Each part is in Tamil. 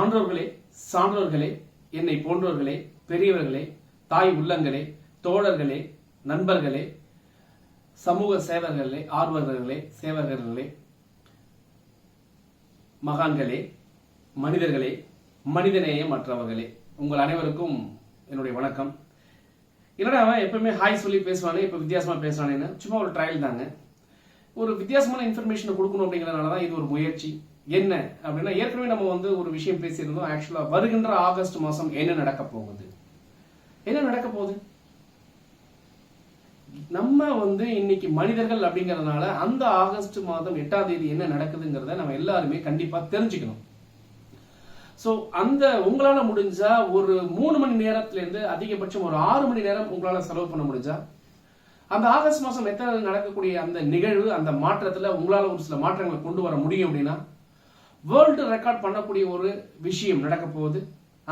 ஆன்றோர்களே, சான்றோர்களே, என்னை போன்றோர்களே, பெரியவர்களே, தாய் உள்ளங்களே, தோழர்களே, நண்பர்களே, சமூக சேவர்களே, ஆர்வலர்களே, சேவகர்களே, மகான்களே, மனிதர்களே, மனிதநேய மற்றவர்களே, உங்கள் அனைவருக்கும் என்னுடைய வணக்கம். என்னடா அவன் எப்பவுமே ஹாய் சொல்லி பேசுவானே, இப்ப வித்தியாசமா பேசுவானேன்னு சும்மா ஒரு ட்ரையல் தாங்க. ஒரு வித்தியாசமான இன்ஃபர்மேஷனை கொடுக்கணும் அப்படிங்கிறதுனால தான் இது ஒரு முயற்சி. என்ன அப்படின்னா, ஏற்கனவே நம்ம ஒரு விஷயம் பேசியிருந்தோம். ஆக்சுவலா வருகின்ற ஆகஸ்ட் மாசம் என்ன நடக்க போகுது, என்ன நடக்க போகுது. நம்ம இன்னைக்கு மனிதர்கள் அப்படிங்கறதுனால அந்த ஆகஸ்ட் மாதம் 8ஆம் தேதி என்ன நடக்குதுங்கிறத நம்ம எல்லாருமே கண்டிப்பா தெரிஞ்சுக்கணும். சோ அந்த உங்களால முடிஞ்சா ஒரு 3 மணி நேரத்துல இருந்து அதிகபட்சம் ஒரு 6 மணி நேரம் உங்களால செலவு பண்ண முடிஞ்சா அந்த ஆகஸ்ட் மாசம் எத்தனை நடக்கக்கூடிய அந்த நிகழ்வு, அந்த மாற்றத்துல உங்களால ஒரு சில மாற்றங்களை கொண்டு வர முடியும் அப்படின்னா, வேர்ல்டு ரெக்கார்ட் பண்ணக்கூடிய ஒரு விஷயம் நடக்க போகுது.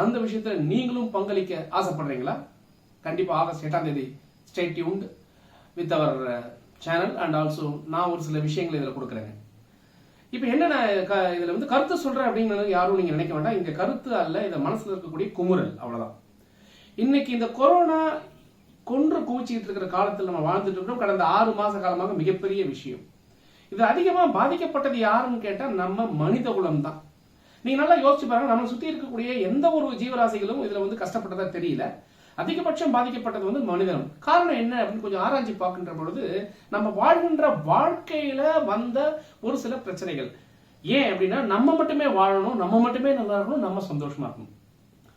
அந்த விஷயத்துல நீங்களும் பங்களிக்க ஆசைப்படுறீங்களா? கண்டிப்பா ஆகஸ்ட் 8ஆம் தேதி stay tuned with our channel and also நான் ஒரு சில விஷயங்களை இதுல கொடுக்குறேங்க. இப்ப என்ன இதுல கருத்து சொல்றேன் அப்படின்னு யாரும் நீங்க நினைக்க வேண்டாம். இந்த கருத்து அல்ல, இந்த மனசுல இருக்கக்கூடிய குமுறல், அவ்வளவுதான். இன்னைக்கு இந்த கொரோனா கொன்று குவிச்சிட்டு இருக்கிற காலத்தில் நம்ம வாழ்ந்துட்டு இருக்கிறோம். கடந்த 6 மாச காலமாக மிகப்பெரிய விஷயம். இது அதிகமா பாதிக்கப்பட்டது யாருன்னு கேட்டா நம்ம மனித குலம் தான். நீங்க நல்லா யோசிச்சு பாருங்க, நம்ம சுத்தி இருக்கக்கூடிய எந்த ஒரு ஜீவராசிகளும் இதுல கஷ்டப்பட்டதா தெரியல. அதிகபட்சம் பாதிக்கப்பட்டது மனிதனம். காரணம் என்ன அப்படின்னு கொஞ்சம் ஆராய்ச்சி பார்க்கின்ற பொழுது, நம்ம வாழ்கின்ற வாழ்க்கையில வந்த ஒரு சில பிரச்சனைகள். ஏன் அப்படின்னா, நம்ம மட்டுமே வாழணும், நம்ம மட்டுமே நல்லா இருக்கணும், நம்ம சந்தோஷமா இருக்கணும்.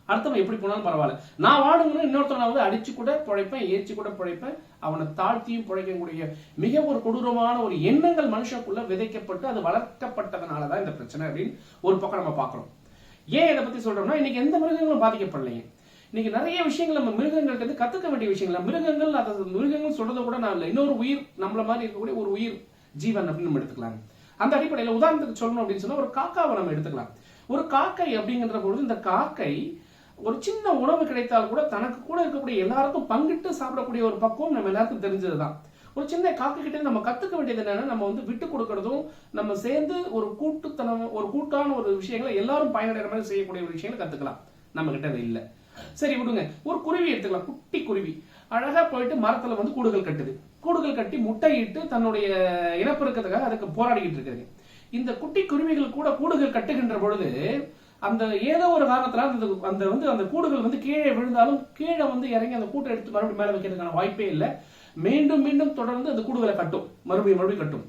அடுத்தவன் எப்படி போனாலும் பரவாயில்ல, நான் வாடுங்கன்னு இன்னொருத்தனை அடிச்சு கூட பிழைப்பேன், ஏற்றி கூட பிழைப்பேன், அவனை தாழ்த்தியும் பிழைக்கக்கூடிய மிக ஒரு கொடூரமான ஒரு எண்ணங்கள் மனுஷனுக்குள்ள விதைக்கப்பட்டு அது வளர்க்கப்பட்டதுனாலதான் இந்த பிரச்சனை அப்படின்னு ஒரு பக்கம் நம்ம பார்க்கிறோம். ஏன் இதை பத்தி சொல்றோம்னா, இன்னைக்கு எந்த மிருகங்களும் பாதிக்கப்படலைங்க. இன்னைக்கு நிறைய விஷயங்கள் நம்ம மிருகங்கள்ட்ட கத்துக்க வேண்டிய விஷயங்கள். மிருகங்கள் சொல்றதை கூட நான் இல்லை, இன்னொரு உயிர் நம்மள மாதிரி இருக்கக்கூடிய ஒரு உயிர் ஜீவன் அப்படின்னு நம்ம எடுத்துக்கலாம். அந்த அடிப்படையில் உதாரணத்துக்கு சொல்லணும் அப்படின்னு சொன்னா, ஒரு காக்காவை நம்ம எடுத்துக்கலாம். ஒரு காக்கை அப்படிங்கிற பொழுது, இந்த காக்கை ஒரு சின்ன உணவு கிடைத்தால் கூட தனக்கு கூட இருக்கக்கூடிய எல்லாருக்கும் பங்கிட்டு சாப்பிடக்கூடிய ஒரு பக்குவம் நம்ம எல்லாருக்கும் தெரிஞ்சதுதான். ஒரு சின்ன காக்கை கிட்ட நம்ம கத்துக்க வேண்டியது என்னன்னா, நம்ம விட்டு கொடுக்கறதும், நம்ம சேர்ந்து ஒரு கூட்டான ஒரு விஷயங்களை எல்லாரும் பயனடைகிற மாதிரி செய்யக்கூடிய ஒரு விஷயங்களை கத்துக்கலாம். நம்ம கிட்ட அது இல்லை. சரி விடுங்க, ஒரு குருவி எடுத்துக்கலாம். குட்டி குருவி அழகா போயிட்டு மரத்துல கூடுகள் கட்டுது. கூடுகள் கட்டி முட்டையிட்டு தன்னுடைய இனப்பெருக்கத்துக்காக அதுக்கு போராடிக்கிட்டு இருக்குது. இந்த குட்டி குருவிகள் கூட கூடுகள் கட்டுகின்ற பொழுது அந்த ஏதோ ஒரு காரணத்தினால அந்த கூடுகள் கீழே விழுந்தாலும் கீழே இறங்கி அந்த கூட்டை எடுத்து மறுபடியும் மேல வைக்கிறதுக்கான வாய்ப்பே இல்லை. மீண்டும் மீண்டும் தொடர்ந்து அந்த கூடுகளை கட்டும், மறுபடியும் கட்டும்.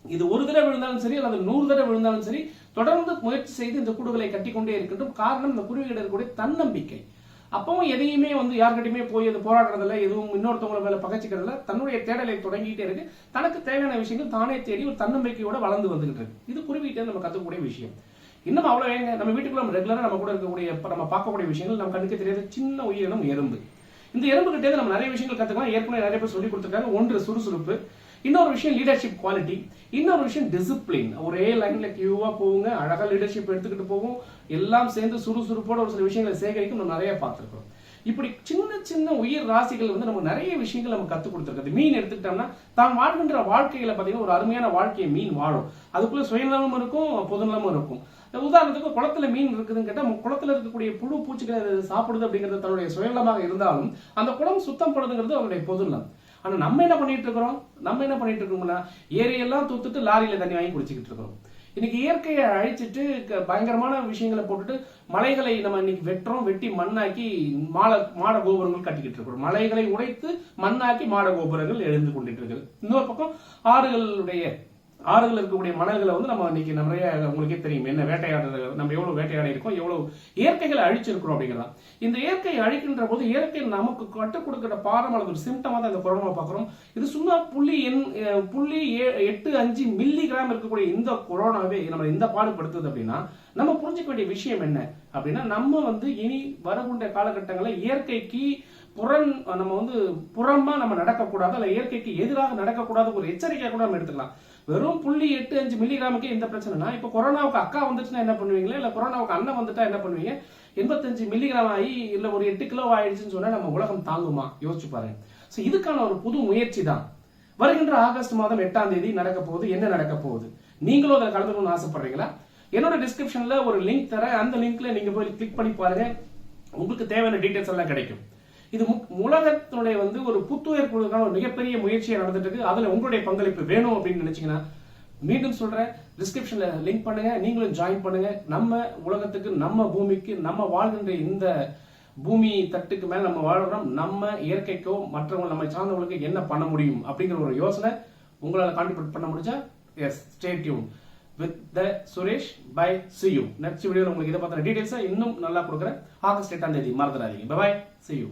இது ஒரு தடவை விழுந்தாலும் சரி அல்லது 100 தடவை விழுந்தாலும் சரி, தொடர்ந்து முயற்சி செய்து இந்த கூடுகளை கட்டி கொண்டே இருக்கின்றோம். காரணம், இந்த குருவிகிட்ட இருக்கக்கூடிய தன்னம்பிக்கை. அப்பவும் எதையுமே யார்கிட்டயுமே போய் அது போராடுறதில்ல, எதுவும் இன்னொருத்தவங்களை மேல பகச்சிக்கிறதுல, தன்னுடைய தேடலை தொடங்கிட்டே இருக்கு. தனக்கு தேவையான விஷயங்கள் தானே தேடி ஒரு தன்னம்பிக்கையோட வளர்ந்து வந்துகிட்டு இருக்கு. இது குருவிகிட்ட நம்ம கத்துக்கூடிய விஷயம். இன்னும் அவ்வளவு ஏங்க, நம்ம வீட்டுக்குள்ள நம்ம ரெகுலரா நம்ம கூட இருக்கக்கூடிய நம்ம பார்க்கக்கூடிய விஷயங்கள், நம்ம கண்ணுக்கு தெரியாத சின்ன உயிரினம் எறும்பு. இந்த எறும்பு கிட்டே நம்ம நிறைய விஷயங்கள் கத்துக்கலாம். ஏற்கனவே நிறைய பேர் சொல்லி கொடுத்துருக்காங்க. ஒன்று சுறுசுறுப்பு, இன்னொரு விஷயம் லீடர்ஷிப் குவாலிட்டி, இன்னொரு விஷயம் டிசிப்ளின். ஒரே லைன்ல கியூவா போவுங்க, அழகா லீடர்ஷிப் எடுத்துக்கிட்டு போகும், எல்லாம் சேர்ந்து சுறுசுறுப்போட ஒரு சில விஷயங்களை சேகரிக்கும் நம்ம நிறைய பார்த்திருக்கோம். இப்படி சின்ன சின்ன உயிர் ராசிகள் நம்ம நிறைய விஷயங்கள் நம்ம கத்துக் கொடுத்துருக்குது. மீன் எடுத்துக்கிட்டோம்னா, தான் வாழ்கின்ற வாழ்க்கையில பாத்தீங்கன்னா ஒரு அருமையான வாழ்க்கையை மீன் வாழும். அதுக்குள்ள சுயநலமும் இருக்கும், பொதுநலமும் இருக்கும். உதாரணத்துக்கு குளத்துல மீன் இருக்குதுன்னு கேட்டா, குளத்துல இருக்கக்கூடிய புழு பூச்சிகளை சாப்பிடுது அப்படிங்கிறது தன்னுடைய சுயநலமாக இருந்தாலும், அந்த குளம் சுத்தம் படுதுங்கிறது அவருடைய பொதுநலம். ஆனா நம்ம என்ன பண்ணிட்டு இருக்கோம்னா, ஏரியெல்லாம் தூத்துட்டு லாரியில தண்ணி வாங்கி குடிச்சுக்கிட்டு இருக்கோம். இன்னைக்கு இயற்கையை அழிச்சிட்டு பயங்கரமான விஷயங்களை போட்டுட்டு மலைகளை நம்ம இன்னைக்கு வெட்டி மண்ணாக்கி மாட கோபுரங்கள் கட்டிக்கிட்டு இருக்கிறோம். மலைகளை உடைத்து மண்ணாக்கி மாட கோபுரங்கள் எழுந்து கொண்டிட்டு இருக்கு. இன்னொரு பக்கம் ஆறுகள் இருக்கக்கூடிய மணல்களை நம்ம இன்னைக்கு நிறைய, உங்களுக்கே தெரியும் என்ன வேட்டையாடுறது, நம்ம எவ்வளவு வேட்டையாடி இருக்கோம், எவ்வளவு இயற்கைகளை அழிச்சிருக்கிறோம் அப்படிங்கிறதா. இந்த இயற்கையை அழிக்கின்ற போது இயற்கை நமக்கு கற்றுக் கொடுக்கிற பாடம் அல்லது ஒரு சிம்டமா தான் இந்த கொரோனா பார்க்கிறோம். இது சும்மா 0.85 மில்லிகிராம் இருக்கக்கூடிய இந்த கொரோனாவே நம்ம இந்த பாடுபடுத்துது அப்படின்னா, நம்ம புரிஞ்சுக்க வேண்டிய விஷயம் என்ன அப்படின்னா, நம்ம இனி வரக்கூடிய காலகட்டங்களில் இயற்கைக்கு புறமா நம்ம நடக்கக்கூடாது, அல்ல இயற்கைக்கு எதிராக நடக்கக்கூடாது ஒரு எச்சரிக்கை கூட நம்ம எடுத்துக்கலாம். வெறும் 0.85 மில்லிகிராமுக்கு எந்த பிரச்சனைனா, இப்ப கொரோனாவுக்கு அக்கா வந்துச்சுன்னா என்ன பண்ணுவீங்களா, இல்ல கொரோனாவுக்கு அண்ணன் வந்துட்டா என்ன பண்ணுவீங்க? 85 மில்லிகிராம் ஆகி இல்ல ஒரு 8 கிலோ ஆயிடுச்சுன்னு சொன்னா நம்ம உலகம் தாங்குமா? யோசிச்சு பாருங்க. இதுக்கான ஒரு புது முயற்சி தான் வருகின்ற ஆகஸ்ட் மாதம் 8ஆம் தேதி நடக்க போகுது. என்ன நடக்க போகுது? நீங்களும் அதில் கலந்துக்கணும்னு ஆசைப்படுறீங்களா? என்னோட டிஸ்கிரிப்ஷன்ல ஒரு லிங்க் தரேன், அந்த லிங்க்ல நீங்க போய் கிளிக் பண்ணி பாருங்க, உங்களுக்கு தேவையான டீடைல்ஸ் எல்லாம் கிடைக்கும். இது உலகத்தினுடைய ஒரு புத்துயிர் கொடுக்கான ஒரு மிகப்பெரிய முயற்சியை நடந்துட்டு இருக்கு. அதுல உங்களுடைய பங்களிப்பு வேணும் அப்படின்னு நினைச்சீங்கன்னா மீண்டும் சொல்றேன், டிஸ்கிரிப்ஷன்ல லிங்க் பண்ணுங்க, நீங்களும் ஜாயின் பண்ணுங்க. நம்ம உலகத்துக்கு, நம்ம பூமிக்கு, நம்ம வாழ்கின்ற இந்த பூமி தட்டுக்கு மேல நம்ம வாழ்றோம், நம்ம இயற்கைக்கோ மற்றவங்க நம்ம சார்ந்தவங்களுக்கு என்ன பண்ண முடியும் அப்படிங்கிற ஒரு யோசனை உங்களால கான்ட்ரிபியூட் பண்ண முடிஞ்சா yes, stay tune with the Suresh. Bye, see you. Next video உங்களுக்கு இதை பத்தின டீடைல்ஸ் இன்னும் நல்லா கொடுக்குறேன். ஆகஸ்ட் 8 மறந்துடாதீங்க. Bye bye, see you.